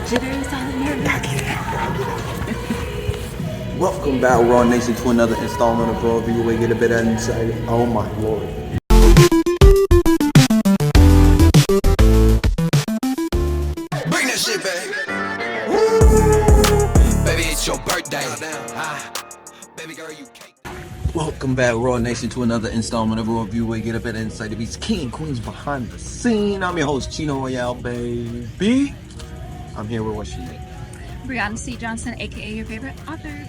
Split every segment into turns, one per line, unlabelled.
Jitters all in your back.
Welcome back, Raw Nation, to another installment of Raw View. We get a bit of insight. Oh my lord.
Bring that shit back. Baby, it's your birthday. Baby girl, you cake.
Welcome back, Raw Nation, to another installment of Raw View. We get a bit of insight of these king and queens behind the scene. I'm your host, Cheno Royal, baby. I'm here with what's your name?
Brianna C. Johnson, aka your favorite author.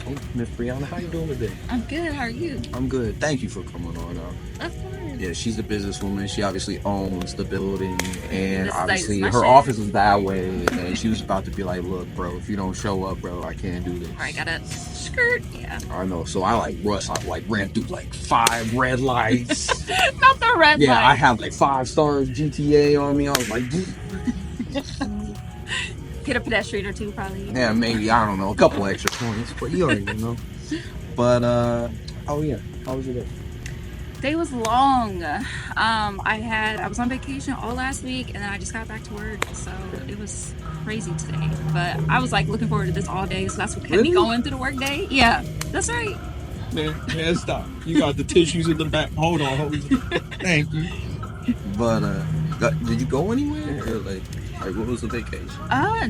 Oh, Miss Brianna, how you doing today?
I'm good. How are you?
I'm good. Thank you for coming on.
Of course.
Yeah, she's a businesswoman. She obviously owns the building, and
This
obviously
is
her
my
office is that way. And she was about to be like, "Look, bro, if you don't show up, bro, I can't do this."
I got a skirt. Yeah.
I know. So I ran through like 5 red lights.
Not the red
Yeah,
light.
I have like 5 stars GTA on me. I was like,
Hit a pedestrian or two, probably.
yeah, maybe, I don't know, a couple extra points, but you already know. But oh yeah, how was your day?
Day was long. I was on vacation all last week, and then I just got back to work, so it was crazy today. But I was like looking forward to this all day, so that's what kept me going through the work day. Yeah, that's right.
Man, stop. You got the tissues in the back. Hold on. Thank you.
But did you go anywhere? Or like what was the vacation?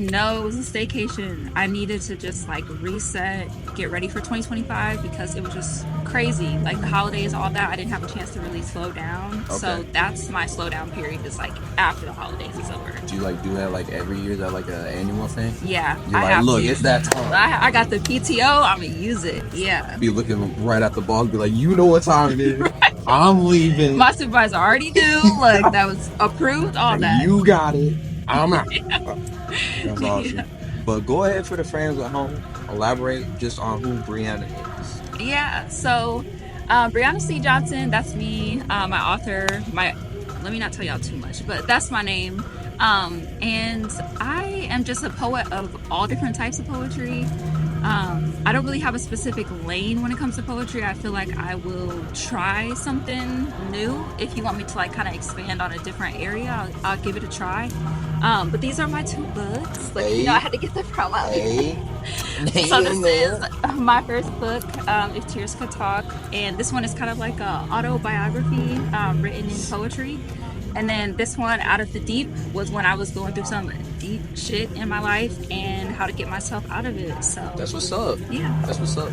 No, it was a staycation. I needed to just like reset, get ready for 2025 because it was just crazy. Like the holidays, all that, I didn't have a chance to really slow down.
Okay.
So that's my slow down period, is like after the holidays is over.
Do you like do that like every year? Is that like an annual thing?
Yeah.
You're like, look, it's that time.
I got the PTO, I'm gonna use it. Yeah.
Be looking right at the boss, be like, you know what time it is. Right. I'm leaving.
My supervisor already knew. Like that was approved, all that.
You got it. I'm out.
Yeah.
That's awesome. Yeah. But go ahead for the fans at home. Elaborate just on who Brianna is.
Yeah, so Brianna C. Johnson, that's me, my author. Let me not tell y'all too much, but that's my name. And I am just a poet of all different types of poetry. I don't really have a specific lane when it comes to poetry. I feel like I will try something new. If you want me to like kind of expand on a different area, I'll give it a try. But these are my 2 books. Like, you know, I had to get the promo out. So this is my first book, If Tears Could Talk, and this one is kind of like a autobiography written in poetry. And then this one, Out of the Deep, was when I was going through some deep shit in my life and how to get myself out of it. So
that's what's up.
Yeah,
that's what's up.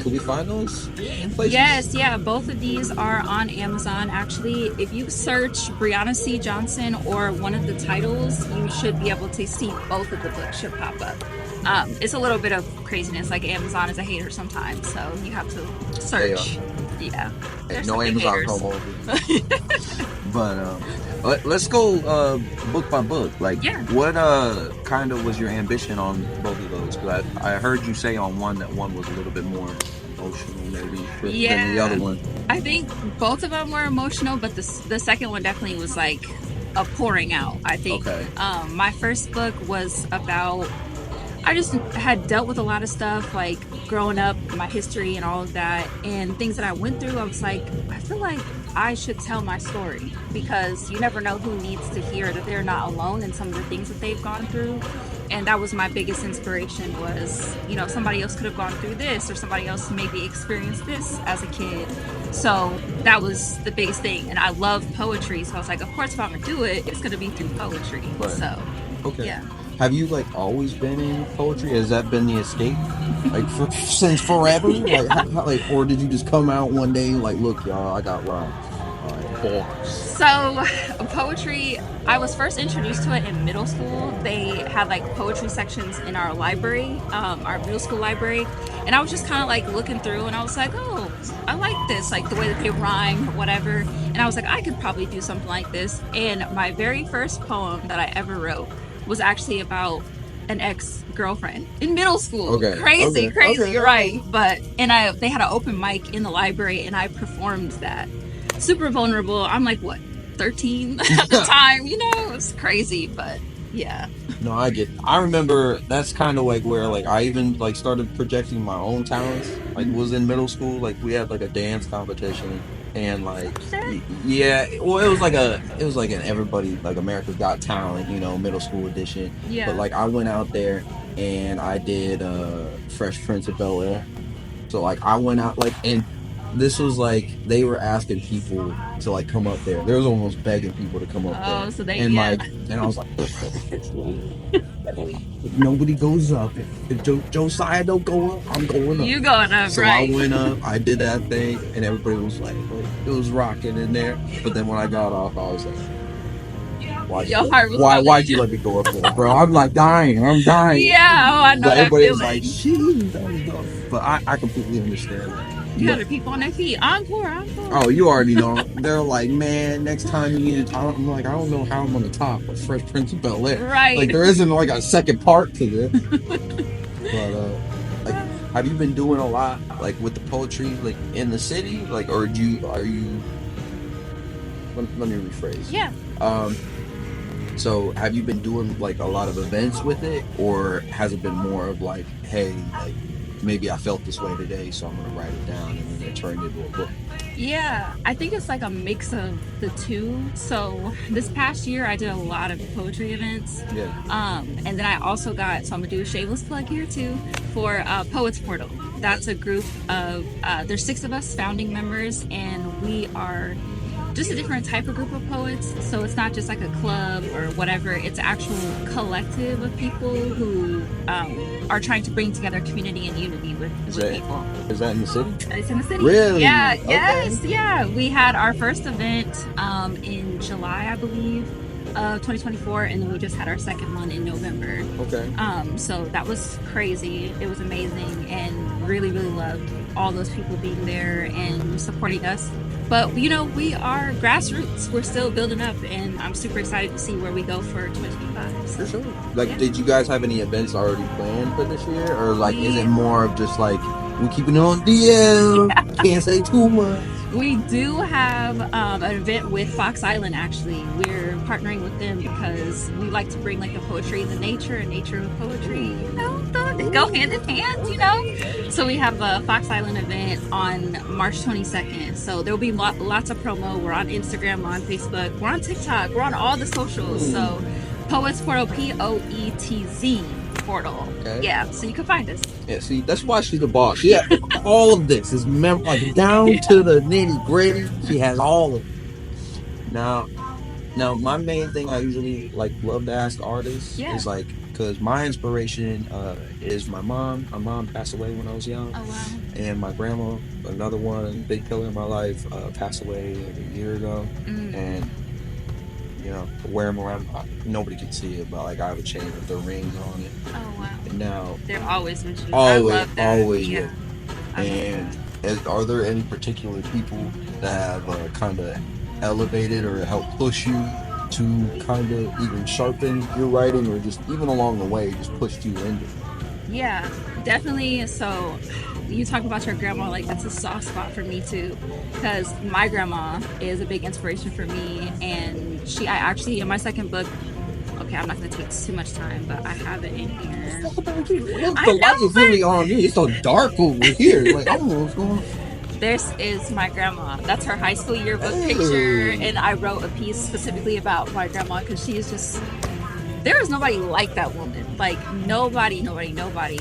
Can we find those in places?
Yes, yeah. Both of these are on Amazon. Actually, if you search Brianna C. Johnson or one of the titles, you should be able to see both of the books should pop up. It's a little bit of craziness. Like Amazon is a hater sometimes, so you have to search. Yeah.
Hey, no Amazon promo. But let's go book by book. Like,
yeah.
What kind of was your ambition on both of those? Because I heard you say on one that one was a little bit more emotional, maybe, than the other one.
I think both of them were emotional, but the second one definitely was like a pouring out. I think.
Okay.
My first book was about. I just had dealt with a lot of stuff, like growing up, my history and all of that, and things that I went through. I was like, I feel like I should tell my story, because you never know who needs to hear that they're not alone in some of the things that they've gone through. And that was my biggest inspiration, was, you know, somebody else could have gone through this, or somebody else maybe experienced this as a kid. So that was the biggest thing. And I love poetry, so I was like, of course, if I'm gonna do it, it's gonna be through poetry.
Right.
So
okay.
Yeah.
Have you like always been in poetry? Has that been the escape, like since forever? Like, or did you just come out one day like, look, y'all, I got rhymes, bars?
So poetry, I was first introduced to it in middle school. They had like poetry sections in our library, our middle school library, and I was just kind of like looking through, and I was like, oh, I like this, like the way that they rhyme or whatever. And I was like, I could probably do something like this. And my very first poem that I ever wrote was actually about an ex-girlfriend in middle school.
Okay.
Crazy,
Okay.
You're right. But they had an open mic in the library, and I performed that. Super vulnerable. I'm like, what, 13 at the time? You know, it was crazy. But Yeah.
No, I get. I remember that's kind of like where like I even like started projecting my own talents. Like was in middle school. Like we had like a dance competition, and like yeah, well it was like an everybody like America's Got Talent, you know, middle school edition. But
Yeah.
like I went out there and I did Fresh Prince of Bel Air. So like I went out like and this was like they were asking people to like come up there. They was almost begging people to come up there.
Oh, so they
And
yeah.
like and I was like if nobody goes up, if Josiah don't go up, I'm going up.
You going up,
So I
right?
went up, I did that thing, and everybody was like it was rocking in there. But then when I got off, I was like,
Your heart was pumping.
why'd you let me go up there, bro? I'm like dying, I'm dying.
Yeah, oh, I know
But
that
everybody was like,
feeling.
"Sheesh, that was dope." But I completely understand that.
You
But
gotta people on their feet. Encore, encore.
oh, you already know. They're like, man, next time you need to top. I'm like, I don't know how I'm gonna top a Fresh Prince of Bel Air.
Right.
Like, there isn't like a second part to this. But like, have you been doing a lot like with the poetry like in the city? Like, or are you? Let me rephrase.
Yeah.
So have you been doing like a lot of events with it, or has it been more of like, hey, like maybe I felt this way today, so I'm gonna write it down and then it turned into a book?
Yeah, I think it's like a mix of the two. So this past year, I did a lot of poetry events.
Yeah.
And then I also got, so I'm gonna do a shameless plug here too for Poets Portal. That's a group of there's 6 of us founding members, and we are just a different type of group of poets. So it's not just like a club or whatever. It's an actual collective of people who are trying to bring together community and unity with people.
Is that in the city?
It's in the city.
Really?
Yeah.
Okay.
Yes. Yeah. We had our first event in July, I believe, of 2024, and then we just had our second one in November.
Okay.
So that was crazy. It was amazing, and really, really loved all those people being there and supporting us. But you know, we are grassroots. We're still building up, and I'm super excited to see where we go for 2025.
For sure. Like, did you guys have any events already planned for this year, or like, is it more of just like we're keeping it on DL? Can't say too much.
We do have an event with Fox Island. Actually, we're partnering with them because we like to bring like the poetry and the nature and nature of poetry. You know, they go hand in hand. You know, so we have a Fox Island event on March 22nd. So there will be lots of promo. We're on Instagram, we're on Facebook, we're on TikTok, we're on all the socials. So Poets Portal, POETZ Portal. Okay. Yeah, so you can find us.
Yeah, see, that's why she's the boss. Yeah, all of this is like down to the nitty gritty. She has all of it. Now, my main thing I usually like love to ask artists is like, because my inspiration is my mom. My mom passed away when I was young.
Oh wow.
And my grandma, another one, big pillar in my life, passed away like a year ago. And you know, wear them around. Nobody can see it, but like I have a chain with the rings on it.
Oh wow.
And now
they're always with you.
Always,
I love that.
always.
Yeah.
And are there any particular people that have kind of elevated or helped push you to kind of even sharpen your writing, or just even along the way just pushed you into it?
Yeah, definitely. So you talk about your grandma, like that's a soft spot for me too, because my grandma is a big inspiration for me. And I actually, in my second book, okay, I'm not going to take too much time, but I have it in here.
The light is really on me. It's so dark over here. Like, I don't know what's going on.
This is my grandma. That's her high school yearbook picture. And I wrote a piece specifically about my grandma because she is just, there is nobody like that woman. Like, nobody.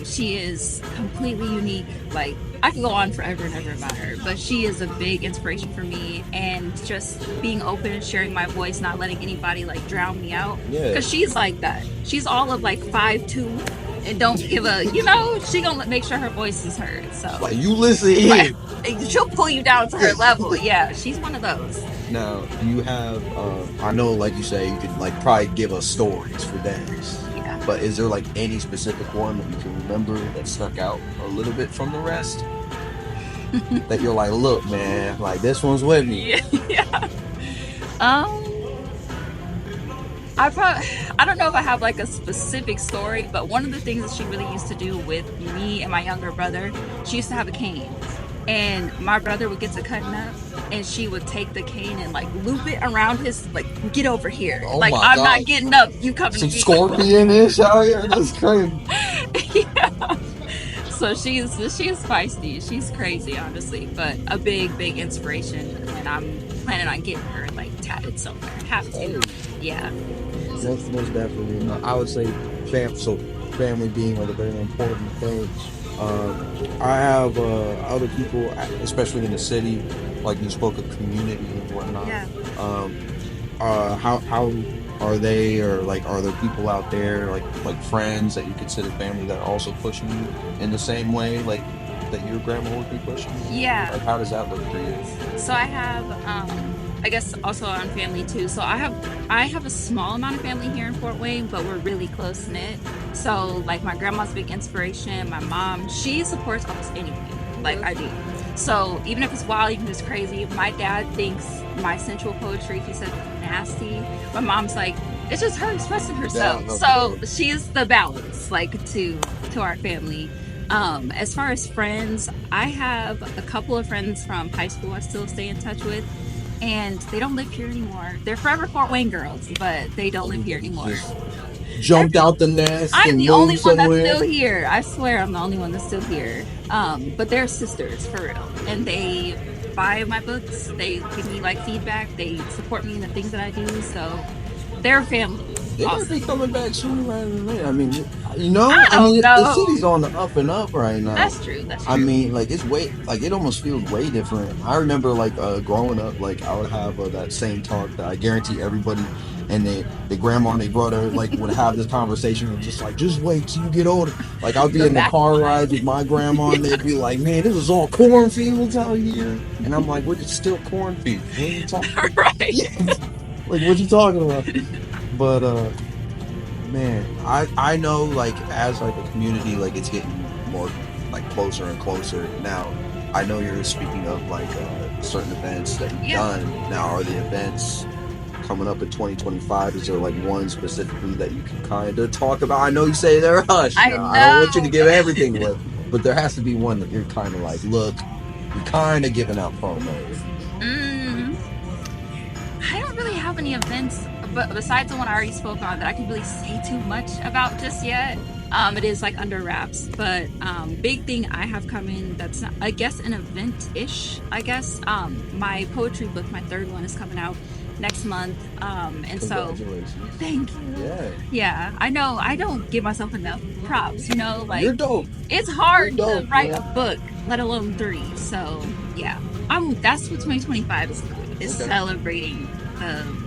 She is completely unique. Like, I could go on forever and ever about her, but she is a big inspiration for me. And just being open and sharing my voice, not letting anybody, like, drown me out.
Yeah.
Because she's like that. She's all of, like, 5'2", and don't give a, you know, she gonna make sure her voice is heard. So,
like, you listen here.
She'll pull you down to her level. Yeah, she's one of those.
Now, do you have, I know, like you say, you could, like, probably give us stories for days.
Yeah.
But is there, like, any specific one that you can remember that stuck out a little bit from the rest? That you're like, look, man, like, this one's with me.
Yeah. I don't know if I have like a specific story, but one of the things that she really used to do with me and my younger brother, she used to have a cane. and my brother would get to cutting up, and she would take the cane and like loop it around his like, get over here.
Oh
Like,
my
I'm not
god.
getting up. You coming to
Some
me?
scorpion-ish out here. That's crazy.
Yeah. So she's feisty. She's crazy, honestly, but a big inspiration. And I'm planning on getting her like tatted somewhere. Have to.
Hey,
Yeah.
most definitely. I would say family being like a very important thing. I have other people, especially in the city, like you spoke of community and whatnot.
Yeah.
Um, how are they, or like are there people out there like friends that you consider family that are also pushing you in the same way like that your grandma would be pushing you?
Yeah.
Like how does that look for you?
So I have I guess also on family too. So I have a small amount of family here in Fort Wayne, but we're really close knit. So like my grandma's a big inspiration. My mom, she supports almost anything like I do. So even if it's wild, even if it's crazy, my dad thinks my sensual poetry, he said, nasty. My mom's like, it's just her expressing herself.
Yeah,
So
okay.
she's the balance, like to our family. As far as friends, I have a couple of friends from high school I still stay in touch with, and they don't live here anymore. They're forever Fort Wayne girls, but they don't live here anymore.
Just jumped out the nest
I'm
and
the only
moved
one that's
somewhere.
still here. I swear I'm the only one that's still here. But they're sisters for real, and they buy my books. They give me like feedback. They support me in the things that I do. So they're family.
They might be
Awesome.
coming back sooner rather than later. I mean,
I
I
don't
mean, the city's
know.
on the up and up right now.
That's true. That's
I
true.
mean, like it's like it almost feels way different. I remember like growing up, like I would have that same talk that I guarantee everybody, and the grandma and their brother like would have this conversation and just like, just wait till you get older. Like I'll be
The
in the car
backline.
rides with my grandma and they'd be like, man, this is all cornfields out here, and I'm like, what? It's still cornfields. What are you talking?
Right.
Yeah, like what you talking about? But man, I know like as like a community, like it's getting more like closer and closer now. I know you're speaking of like certain events that you've
Yeah.
done. Now, are the events coming up in 2025? Is there like one specifically that you can kind of talk about? I know you say they're hush.
I
Now, I don't want you to give
know.
everything away, but there has to be one that you're kind of like, look, you're kind of giving out promos.
Mm, I don't really have any events, but besides the one I already spoke on that I can really say too much about just yet. It is like under wraps, but big thing I have coming that's not, I guess an event ish. I guess my poetry book, my third one, is coming out next month. And so
Congratulations.
thank you.
Yeah,
Yeah, I know I don't give myself enough props. You know, like
you're dope.
it's
You're
hard to
dope,
write a
man.
book, let alone three. So yeah, that's what 2025 is
Okay.
celebrating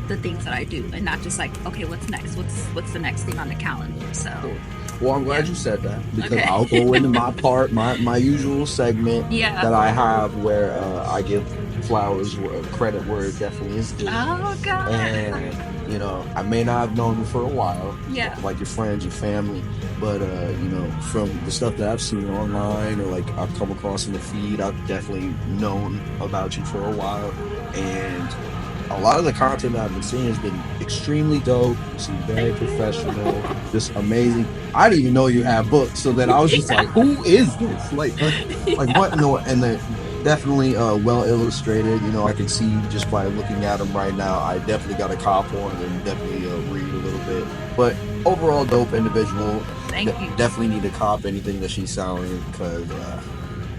the things that I do, and not just like, okay, what's next? What's the next thing on the calendar? So
Cool. Well, I'm glad
yeah,
you said that because
okay,
I'll go into my part, my usual segment
yeah.
that I have where I give flowers credit where it definitely is due.
Oh God,
And I may not have known you for a while,
yeah,
like your friends, your family, but from the stuff that I've seen online or like I've come across in the feed, I've definitely known about you for a while, and a lot of the content that I've been seeing has been extremely dope. You seem very
thank you.
professional, just amazing. I didn't even know you had books, so then I was just like, "Who is this? Like what?" No, and they're definitely well illustrated. I can see just by looking at them right now. I definitely got a cop one and definitely read a little bit. But overall, dope individual.
Thank you.
Definitely need to cop anything that she's selling because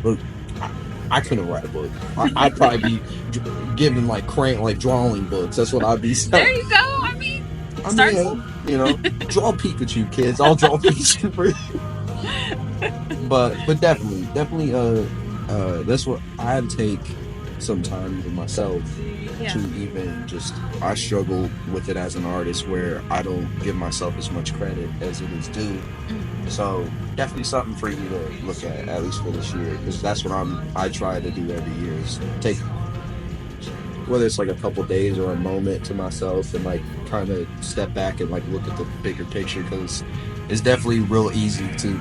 look, I couldn't write a book. I'd probably be giving like crank like drawing books. That's what I'd be
There
saying.
you go. I mean,
I
start
mean,
some.
draw Pikachu, kids. I'll draw Pikachu for you. But definitely that's what I had to take some time for myself
Yeah.
to even just I struggle with it as an artist where I don't give myself as much credit as it is due.
Mm.
So definitely something for you to look at least for this year, because that's what I try to do every year is take whether it's like a couple days or a moment to myself and like kind of step back and like look at the bigger picture, because it's definitely real easy to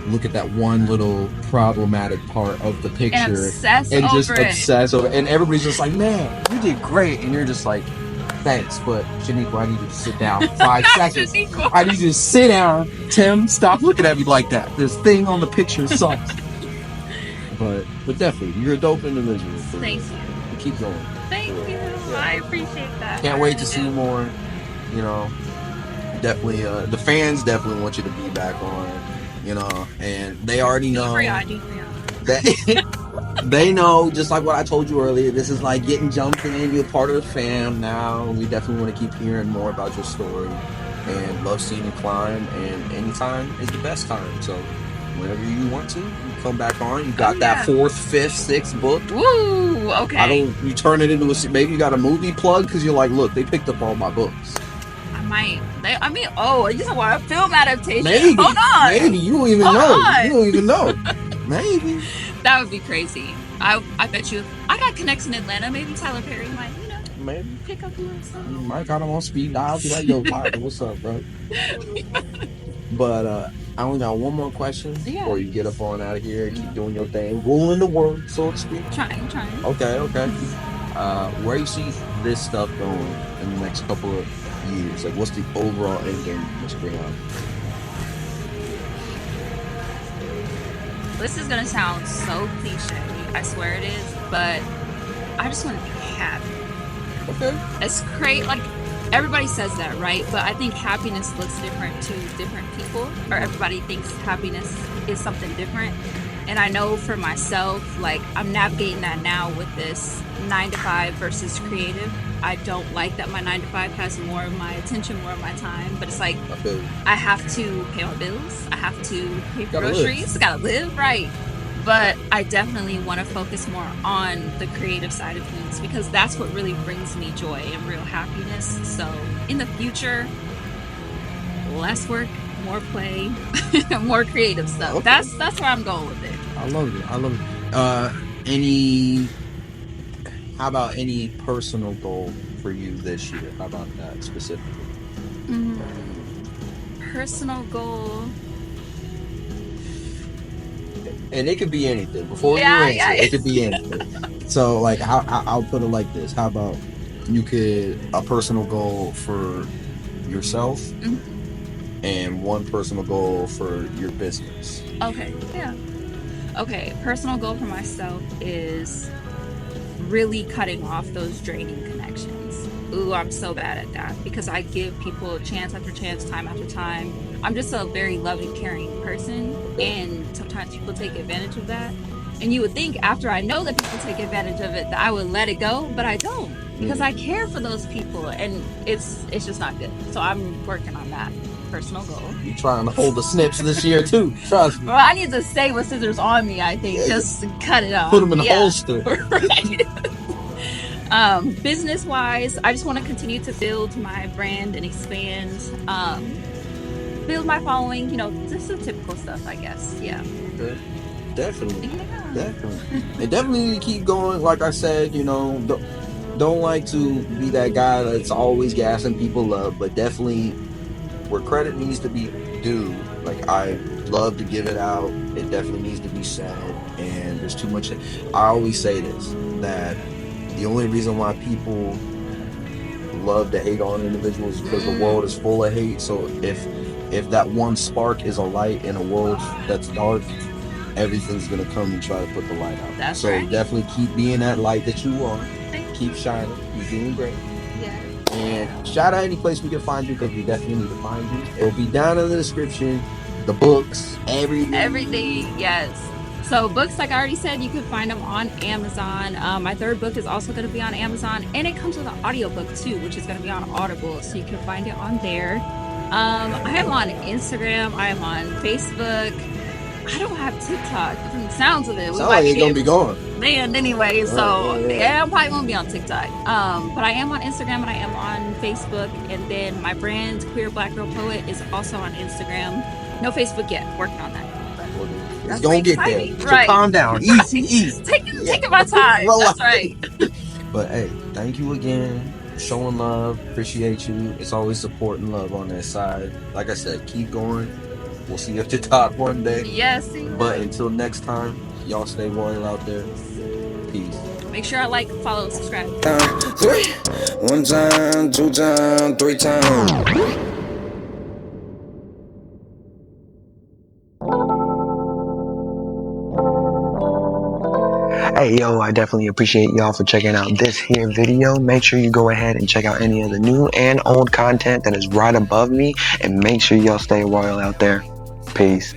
look at that one little problematic part of the
And
picture
obsess
and just
over it.
obsess over, and everybody's just like, man, you did great, and you're just like, thanks, but Shaniqua, I need you to sit down 5 seconds.
Shaniqua.
I need you to sit down. Tim, stop looking at me like that. This thing on the picture sucks. But But definitely, you're a dope individual. For
Thank
real.
you.
Keep going.
Thank
For real.
you.
Yeah.
I appreciate that.
Can't
I
wait
really
to see
do.
more. You know, definitely. The fans definitely want you to be back on. You know, and they already
Do it for
know
y'all. Do it for y'all.
that. They know, just like what I told you earlier, this is like getting jumped in. You're part of the fam now. We definitely want to keep hearing more about your story and love seeing you climb. And anytime is the best time. So whenever you want to, you come back on. You
Oh
got that
yeah.
fourth, fifth, sixth book.
Woo.
I
Okay.
don't, you turn it into maybe you got a movie plug because you're like, look, they picked up all my books.
I might. I mean, oh, you just want a film adaptation? Hold
Maybe
on.
you don't even
Hold
know. You don't
on.
even know. Maybe.
That would be crazy. I bet you. I got connects in Atlanta. Maybe Tyler Perry might,
Maybe.
pick up a little
You
something.
might got him on speed dial. Be like, yo, Tyler, what's up, bro? But I only got one more question
Yeah.
before you get up on out of here and keep doing your thing, ruling the world, so to speak.
Trying, trying.
Okay, okay. Where you see this stuff going in the next couple of years? Like, what's the overall end game, Miss Brianna?
This is gonna sound so cliche. I swear it is, but I just want to be happy.
Okay.
It's great. Like everybody says that, right? But I think happiness looks different to different people, or everybody thinks happiness is something different. And I know for myself, like I'm navigating that now with this 9 to 5 versus creative. I don't like that my 9 to 5 has more of my attention, more of my time. But it's like
I feel you.
I have to pay my bills. I have to pay for
Gotta
groceries. Gotta live, right? But I definitely want to focus more on the creative side of things because that's what really brings me joy and real happiness. So in the future, less work, more play, more creative stuff.
Okay.
That's where I'm going with it.
I love it. I love it. Any? How about any personal goal for you this year? How about that specifically?
Mm, personal goal.
And it could be anything. Before you
Yeah,
answer,
yeah.
it could be anything. So, like, I'll put it like this. How about you could a personal goal for yourself
Mhm.
and one personal goal for your business.
Okay, yeah. Okay, personal goal for myself is really cutting off those draining connections. Ooh, I'm so bad at that because I give people chance after chance, time after time. I'm just a very loving, caring person, and sometimes people take advantage of that. And you would think after I know that people take advantage of it that I would let it go, but I don't because I care for those people, and it's just not good. So I'm working on that personal goal.
You trying to hold the snips this year too? Trust me.
Well, I need to stay with scissors on me. I think just cut it off.
Put them in the
Yeah.
holster.
Right. Business wise, I just want to continue to build my brand and expand, build my following, just the typical stuff, I guess. Yeah.
Okay. Definitely.
Yeah.
Definitely. And definitely need to keep going. Like I said, don't like to be that guy that's always gassing people up, but definitely where credit needs to be due, like I love to give it out. It definitely needs to be said. And there's too much. I always say this, that the only reason why people love to hate on individuals is because the world is full of hate. So if that one spark is a light in a world that's dark, everything's gonna come and try to put the light out.
That's
so
right.
definitely keep being that light that you are.
Thank
Keep shining. You're doing great.
Yeah.
And shout out any place we can find you because we definitely need to find you. It'll be down in the description. The books, everything.
Everything, yes. So books, like I already said, you can find them on Amazon. My third book is also going to be on Amazon, and it comes with an audiobook too, which is going to be on Audible, so you can find it on there. I am on Instagram. I am on Facebook. I don't have TikTok. From the sounds of it, we
Sound
might
like it's gonna be gone.
banned anyway. So
yeah.
yeah, I probably won't be on TikTok. But I am on Instagram and I am on Facebook, and then my brand Queer Black Girl Poet is also on Instagram. No Facebook yet. Working on that.
It's gonna get there.
Exciting.
So
Right.
calm down. Easy, easy.
Taking my time. That's right.
But hey, thank you again. Showing love. Appreciate you. It's always support and love on that side. Like I said, keep going. We'll see you at the top one day.
Yes.
But until next time, y'all stay royal out there. Peace.
Make sure I like, follow, subscribe.
3, 1 time, 2 time, 3 time.
Hey, yo, I definitely appreciate y'all for checking out this here video. Make sure you go ahead and check out any of the new and old content that is right above me. And make sure y'all stay royal out there. Peace.